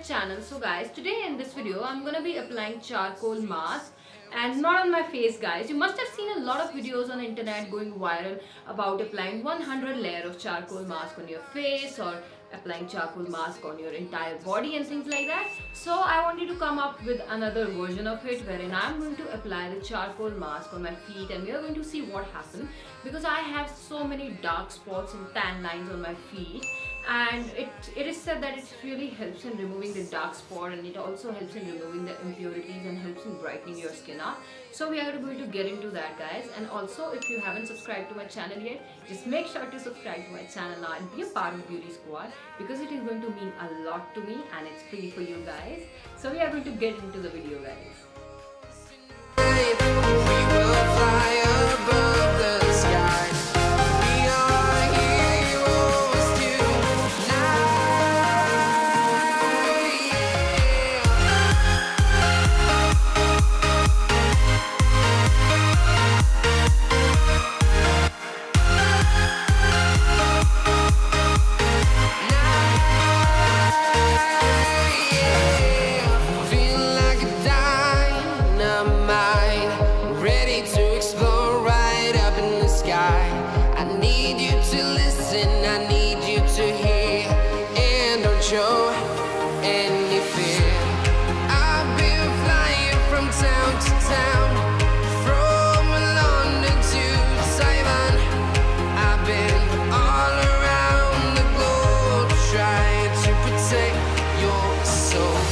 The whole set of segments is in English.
channel. So guys, today in this video I'm gonna be applying charcoal mask, and not on my face guys. You must have seen a lot of videos on internet going viral about applying 100 layer of charcoal mask on your face or applying charcoal mask on your entire body and things like that. So I wanted to come up with another version of it wherein I'm going to apply the charcoal mask on my feet, and we are going to see what happens, because I have so many dark spots and tan lines on my feet, and it is said that it really helps in removing the dark spot, and it also helps in removing the impurities and helps in brightening your skin up. So we are going to get into that guys. And also, if you haven't subscribed to my channel yet, just make sure to subscribe to my channel now and be a part of Beauty Squad, because it is going to mean a lot to me and it's free for you guys. So we are going to get into the video guys. Show any fear. I've been flying from town to town, from London to Taiwan. I've been all around the globe trying to protect your soul.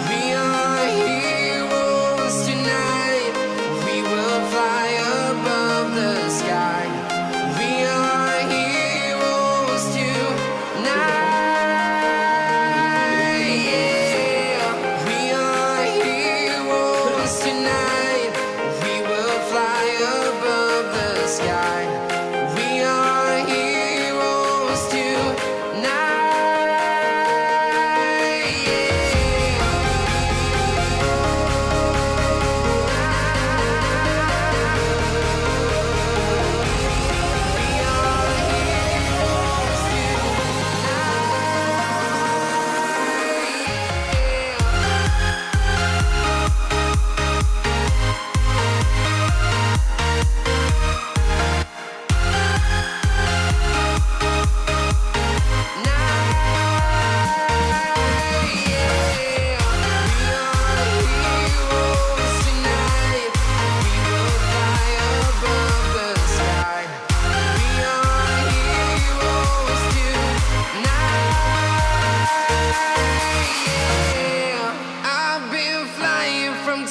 We are heroes tonight. We will fly above the sky. We are heroes tonight.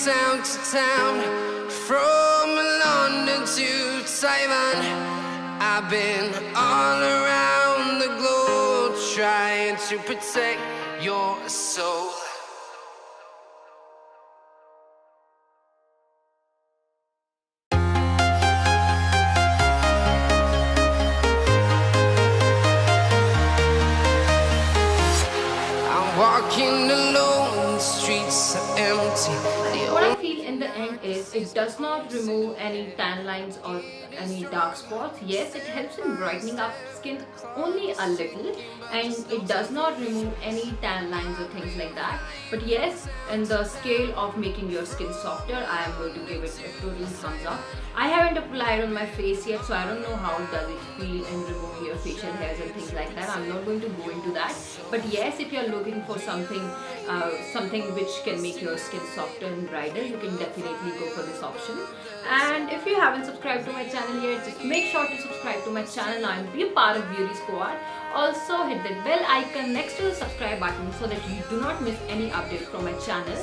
Town to town, from London to Taiwan. I've been all around the globe trying to protect your soul. I'm walking alone, the streets are empty. What I feel in the end is it does not remove any tan lines or any dark spots. Yes, it helps in brightening up skin only a little, and it does not remove any tan lines or things like that. But yes, in the scale of making your skin softer, I am going to give it a total thumbs up. I haven't applied on my face yet, so I don't know how does it feel in removing your facial hairs and things like that. I'm not going to go into that. But yes, if you're looking for something which can make your skin softer and brighter, you can definitely go for this option. And if you haven't subscribed to my channel yet, just make sure to subscribe to my channel now and be a part of Beauty Squad. Also hit that bell icon next to the subscribe button so that you do not miss any update from my channel.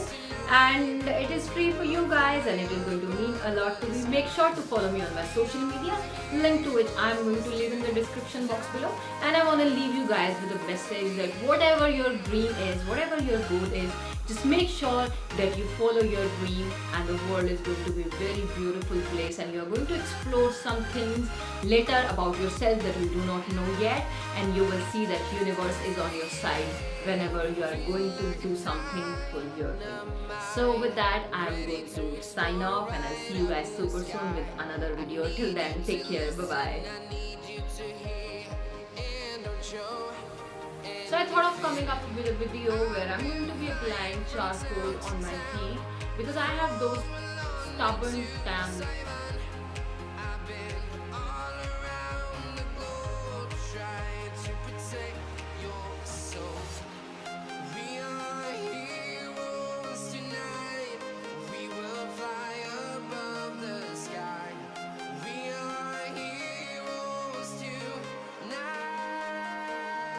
And it is free for you guys, and it is going to mean a lot to me. Make sure to follow me on my social media, link to which I am going to leave in the description box below. And I want to leave you guys with a message that whatever your dream is, whatever your goal is, just make sure that you follow your dream, and the world is going to be a very beautiful place, and you are going to explore some things later about yourself that you do not know yet, and you will see that universe is on your side whenever you are going to do something for your dream. So with that, I am going to sign off, and I'll see you guys super soon with another video. Till then, take care. Bye bye. So I thought of coming up with a video where I'm going to be applying charcoal on my feet because I have those stubborn tan